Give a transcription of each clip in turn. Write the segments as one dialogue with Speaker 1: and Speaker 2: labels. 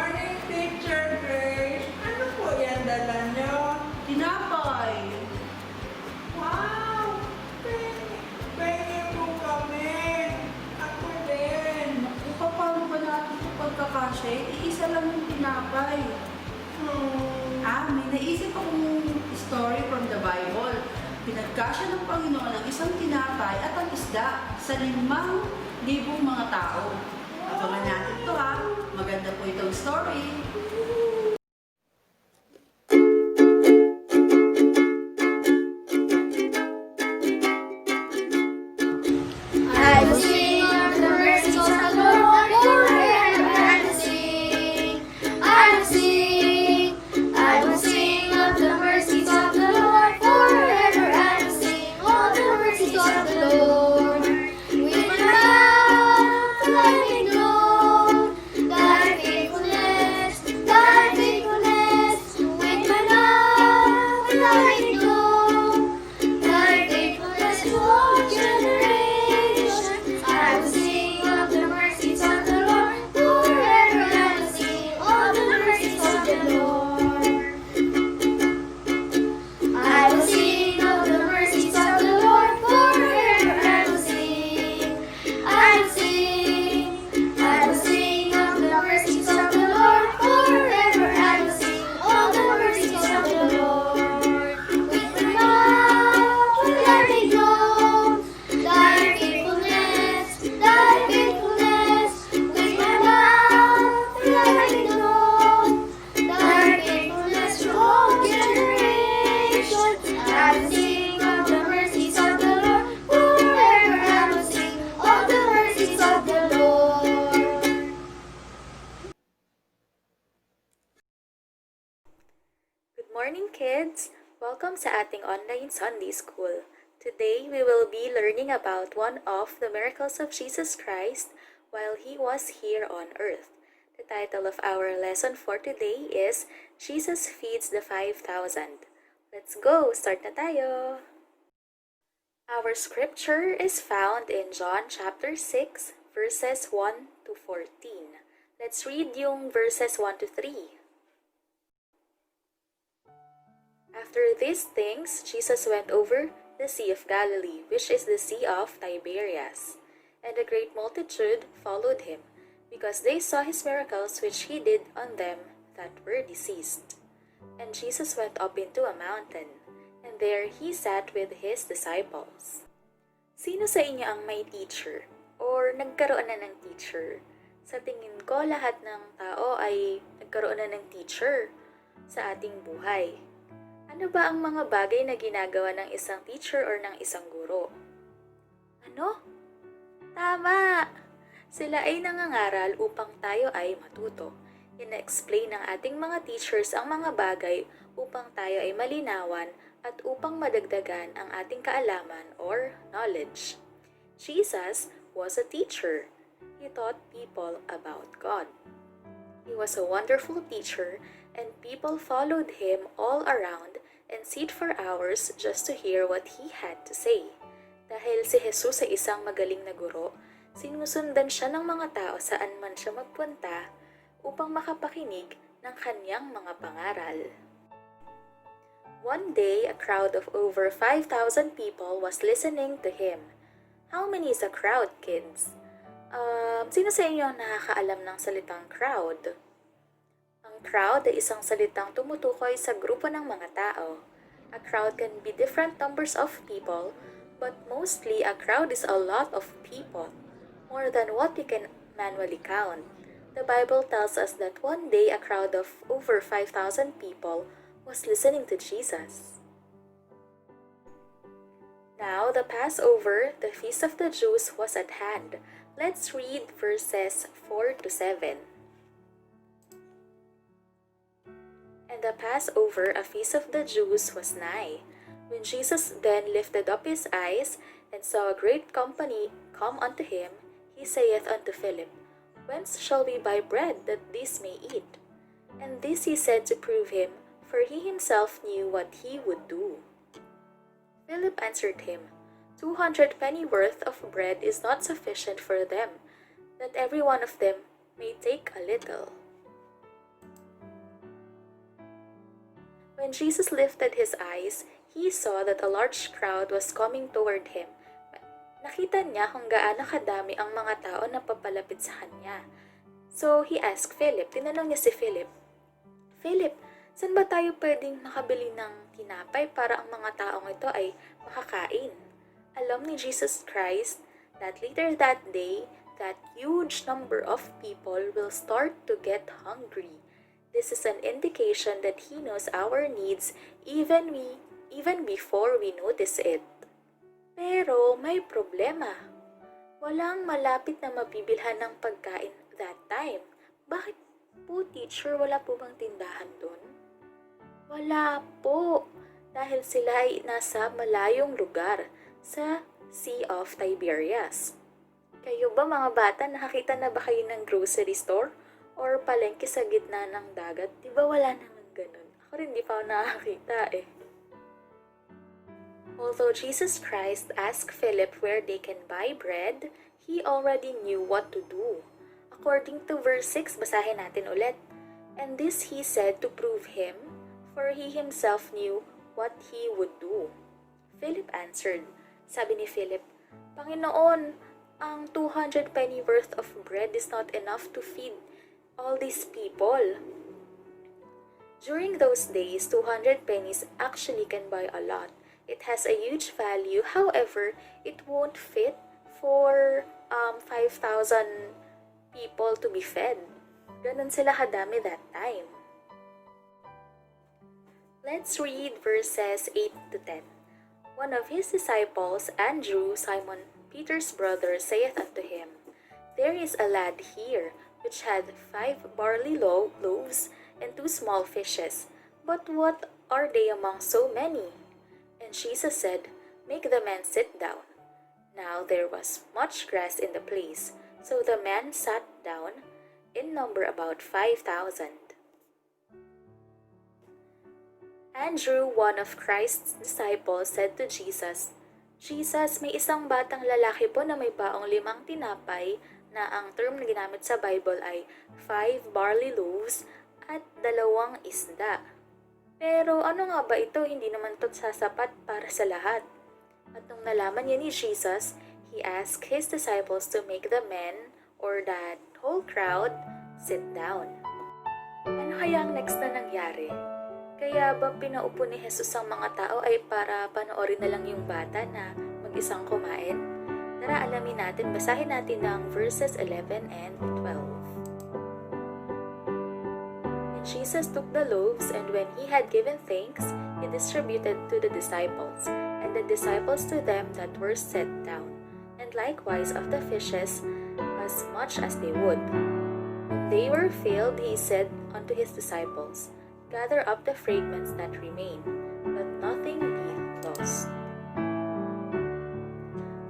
Speaker 1: morning, Teacher Grace. Ano po yan dala nyo?
Speaker 2: Tinapay.
Speaker 1: Wow! Pengi po kami. Ako din.
Speaker 2: Paano ba natin ito pagkakasya? Iisa lang yung tinapay. May naisip akong story from the Bible. Pinagkasya ng Panginoon ang isang tinapay at ang isda sa 5,000 mga tao. Abangan natin ito ha. Maganda po itong story.
Speaker 3: I will sing of the mercies of the Lord forever. I will sing. I will sing. I will sing of the mercies of the Lord forever. I will sing all the mercies of the Lord. With my mouth, let me know thy faithfulness, thy faithfulness. With my mouth, let me know thy faithfulness to all generations. I will sing of the mercies of the Lord forever. I will sing of the mercies of the Lord. I will sing of the mercies of the Lord forever. I will sing. I will sing. I will sing of the mercies of the Lord forever. I will sing of the mercies of the Lord. With my mouth, let me know thy faithfulness, thy faithfulness. With my mouth, let me know thy faithfulness to all generations. I will sing of the mercies of the Lord forever. I will sing of the mercies of the Lord.
Speaker 4: Good morning, kids! Welcome sa ating online Sunday School. Today, we will be learning about one of the miracles of Jesus Christ while He was here on earth. The title of our lesson for today is Jesus Feeds the 5,000. Let's go! Start na tayo! Our scripture is found in John chapter 6, verses 1 to 14. Let's read yung verses 1 to 3. After these things, Jesus went over the Sea of Galilee, which is the Sea of Tiberias. And a great multitude followed him, because they saw his miracles which he did on them that were diseased. And Jesus went up into a mountain, and there he sat with his disciples. Sino sa inyo ang may teacher? Or nagkaroon na ng teacher? Sa tingin ko, lahat ng tao ay nagkaroon na ng teacher sa ating buhay. Ano ba ang mga bagay na ginagawa ng isang teacher or ng isang guro? Ano? Tama! Sila ay nangangaral upang tayo ay matuto. Ina-explain ng ating mga teachers ang mga bagay upang tayo ay malinawan at upang madagdagan ang ating kaalaman or knowledge. Jesus was a teacher. He taught people about God. He was a wonderful teacher and people followed him all around and sit for hours just to hear what he had to say. Dahil si Jesus ay isang magaling na guro, sinusundan siya ng mga tao saan man siya magpunta upang makapakinig ng kanyang mga pangaral. One day, a crowd of over 5,000 people was listening to him. How many is a crowd, kids? Sino sa inyo ang nakakaalam ng salitang crowd? Ang crowd ay isang salitang tumutukoy sa grupo ng mga tao. A crowd can be different numbers of people, but mostly a crowd is a lot of people, more than what you can manually count. The Bible tells us that one day a crowd of over 5,000 people was listening to Jesus. Now, the Passover, the feast of the Jews, was at hand. Let's read verses 4 to 7. And the Passover, a feast of the Jews, was nigh. When Jesus then lifted up his eyes, and saw a great company come unto him, he saith unto Philip, Whence shall we buy bread that these may eat? And this he said to prove him, for he himself knew what he would do. Philip answered him, 200 pennyworth of bread is not sufficient for them, that every one of them may take a little. When Jesus lifted his eyes, he saw that a large crowd was coming toward him. Nakita niya kung gaano kadami ang mga tao na papalapit sa kanya. So he asked Philip, tinanong niya si Philip, Philip, saan ba tayo pwedeng makabili ng tinapay para ang mga taong ito ay makakain? Alam ni Jesus Christ that later that day, that huge number of people will start to get hungry. This is an indication that He knows our needs even before we notice it. Pero may problema. Walang malapit na mabibilhan ng pagkain that time. Bakit po, teacher? Wala po bang tindahan doon? Wala po. Dahil sila ay nasa malayong lugar sa Sea of Tiberias. Kayo ba mga bata, nakakita na ba kayo ng grocery store? Or palengke sa gitna ng dagat? Di ba wala naman ganun? Ako rin di pa ako nakakita eh. Although Jesus Christ asked Philip where they can buy bread, he already knew what to do. According to verse 6, basahin natin ulit. And this he said to prove him, for he himself knew what he would do. Philip answered, sabi ni Philip, Panginoon, ang 200 penny worth of bread is not enough to feed all these people. During those days, 200 pennies actually can buy a lot. It has a huge value. However, it won't fit for 5,000 people to be fed. Ganun sila kadami that time. Let's read verses 8 to 10. One of his disciples, Andrew, Simon Peter's brother, saith unto him, There is a lad here, which had 5 barley loaves and 2 small fishes. But what are they among so many? And Jesus said, Make the men sit down. Now there was much grass in the place, so the men sat down, in number about 5,000. Andrew, one of Christ's disciples, said to Jesus, Jesus, may isang batang lalaki po na may baong 5 tinapay, na ang term na ginamit sa Bible ay 5 barley loaves at 2 isda. Pero ano nga ba ito? Hindi naman ito sasapat para sa lahat. At nung nalaman niya ni Jesus, he asked his disciples to make the men or that whole crowd sit down. Ano kaya ang next na nangyari? Kaya ba pinaupo ni Jesus ang mga tao ay para panoorin na lang yung bata na mag-isang kumain? Tara, alamin natin, basahin natin ng verses 11 and 12. And Jesus took the loaves, and when he had given thanks, he distributed to the disciples, and the disciples to them that were set down, and likewise of the fishes as much as they would. When they were filled, he said unto his disciples, Gather up the fragments that remain, let nothing be lost.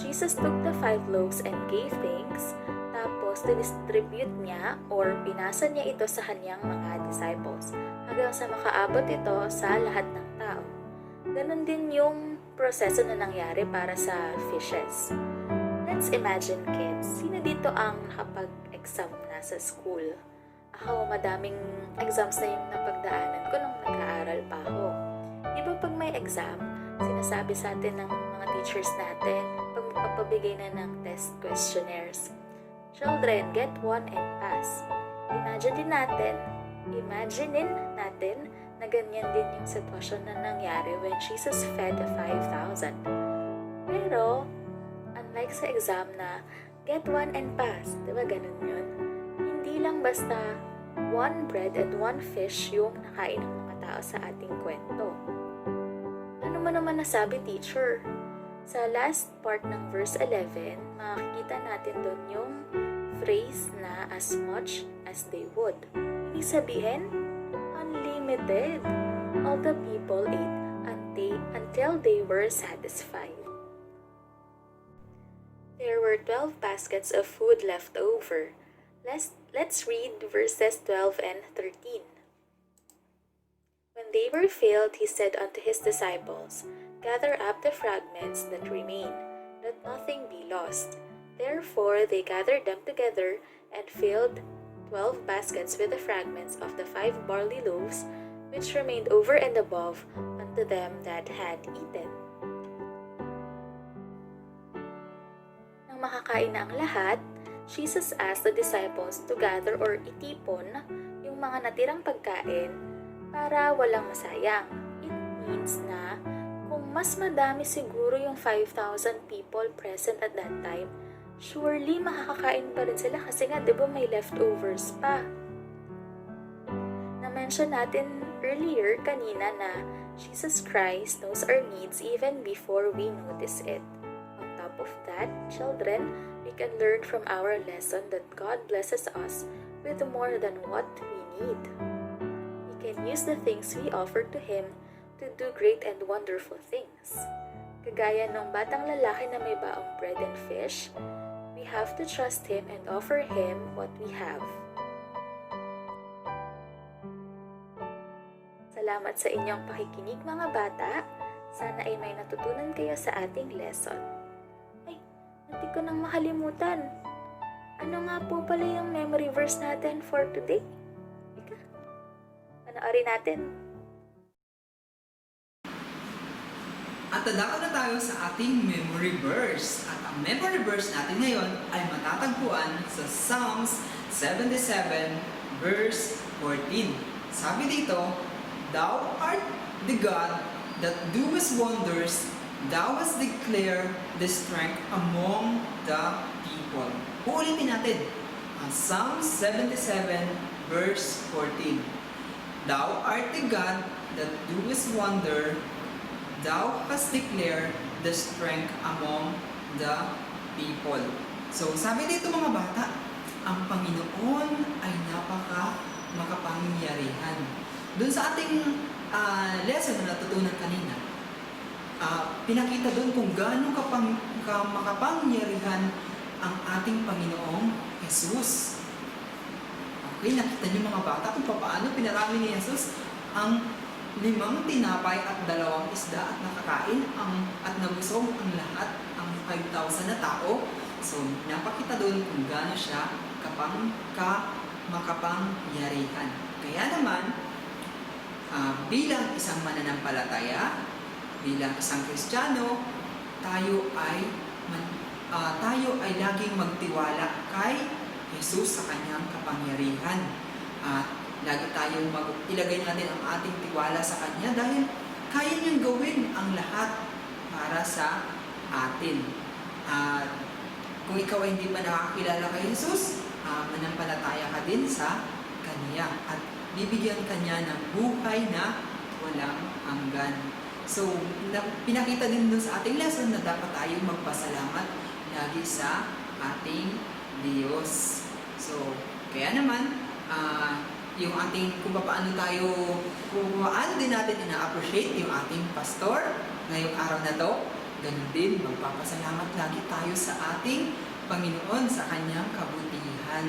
Speaker 4: Jesus took the 5 loaves and gave thanks, tapos dinistribute niya or pinasa niya ito sa kanyang mga disciples hanggang sa makaabot ito sa lahat ng tao. Ganon din yung proseso na nangyari para sa fishes. Let's imagine, kids, sino dito ang nakapag-exam na sa school? Ako, madaming exams na yung napagdaanan ko nung nag-aaral pa ako. Di ba pag may exam, sinasabi sa atin ng mga teachers natin, pag magpapabigay na ng test questionnaires, Children, get 1 and pass. Imagine natin na ganyan din yung sitwasyon na nangyari when Jesus fed the 5,000. Pero, unlike sa exam na get 1 and pass, di ba ganun yun? Hindi lang basta 1 bread and 1 fish yung nakain ng mga tao sa ating kwento. Ano mo naman nasabi, teacher? Sa last part ng verse 11, makikita natin doon yung phrase na as much as they would. Ibig sabihin, unlimited. All the people ate until they were satisfied. There were 12 baskets of food left over. Let's read verses 12 and 13. When they were filled, he said unto his disciples, Gather up the fragments that remain, let nothing be lost. Therefore they gathered them together and filled 12 baskets with the fragments of the 5 barley loaves which remained over and above unto them that had eaten. Nang makakain na ang lahat, Jesus asked the disciples to gather or itipon yung mga natirang pagkain para walang masayang. It means na kung mas madami siguro yung 5,000 people present at that time, surely makakakain pa rin sila kasi nga 'di ba may leftovers pa. Na-mention natin earlier kanina na Jesus Christ knows our needs even before we notice it. On top of that, children, we can learn from our lesson that God blesses us with more than what we need. We can use the things we offer to Him to do great and wonderful things. Kagaya ng batang lalaki na may baong bread and fish, we have to trust Him and offer Him what we have. Salamat sa inyong pakikinig mga bata. Sana ay may natutunan kayo sa ating lesson. Ay, hindi ko nang makalimutan. Ano nga po pala yung memory verse natin for today? Ika, panoorin natin.
Speaker 5: At dadako na tayo sa ating memory verse. At ang memory verse natin ngayon ay matatagpuan sa Psalms 77 verse 14. Sabi dito, Thou art the God that doest wonders, Thou hast declared the strength among the people. Uulitin natin. Ang Psalms 77 verse 14. Thou art the God that doest wonder, Thou hast declared the strength among the people. So, sabi dito mga bata, ang Panginoon ay makapangyarihan. Doon sa ating lesson na natutunan kanina, pinakita doon kung gaano makapangyarihan ang ating Panginoong Jesus. Okay, nakita niyo mga bata kung paano pinarami ni Jesus ang 5 tinapay at 2 isda at nakakain at nabusog ang lahat, ang 5,000 na tao. So, napakita doon kung gaano siya makapangyarihan. Kaya naman, bilang isang mananampalataya, bilang isang Kristiyano, tayo ay laging magtiwala kay Jesus sa kanyang kapangyarihan. At lagi tayong ilagay natin ang ating tiwala sa Kanya dahil kaya niyang gawin ang lahat para sa atin. Kung ikaw ay hindi pa nakakilala kay Jesus, manampalataya ka din sa Kanya at bibigyan Kanya ng buhay na walang hanggan. So, pinakita din dun sa ating lesson na dapat tayong magpasalamat lagi sa ating Diyos. So, kaya naman, yung ating kung paano din natin ina-appreciate yung ating pastor ngayong araw na to, ganun din, magpapasalamat lagi tayo sa ating Panginoon sa kanyang kabutihan.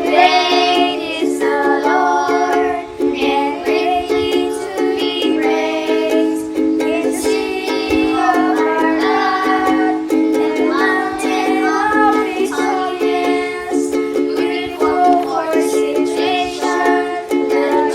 Speaker 3: Great is the Lord, and greatly to be praised. In the city of our God, and the mountain of His holiness, beautiful for situation, the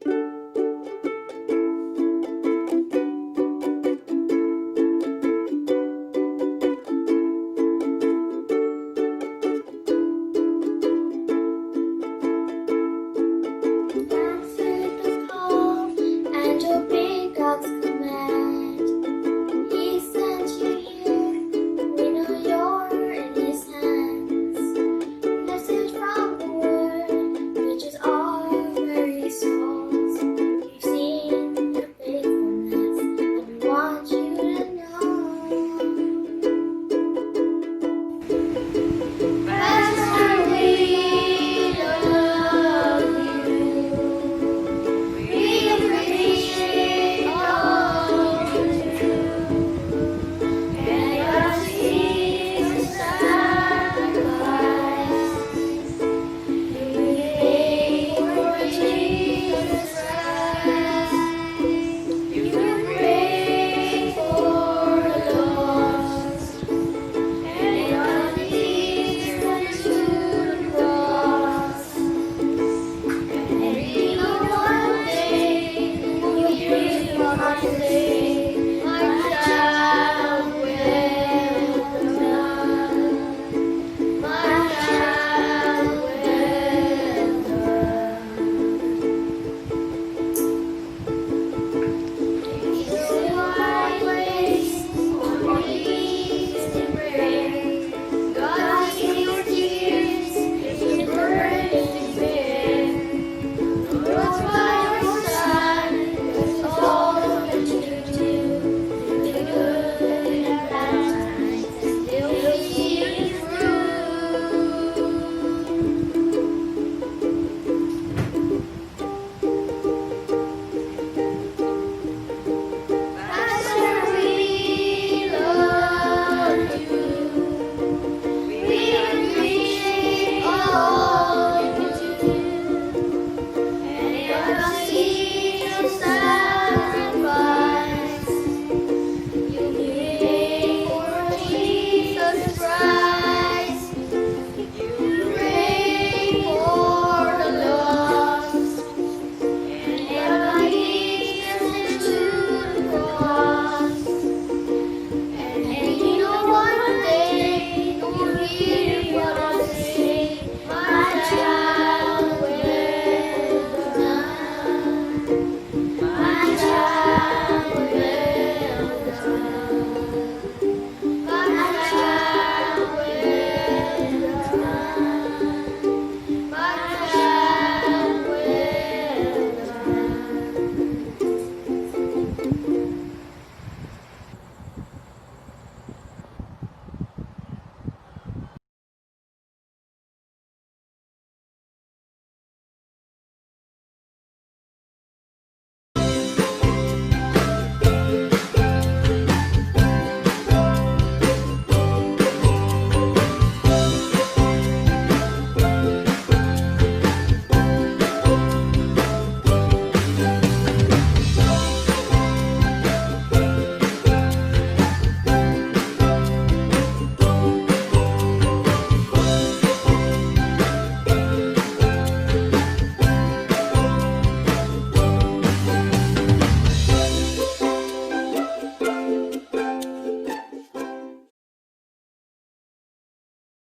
Speaker 3: Thank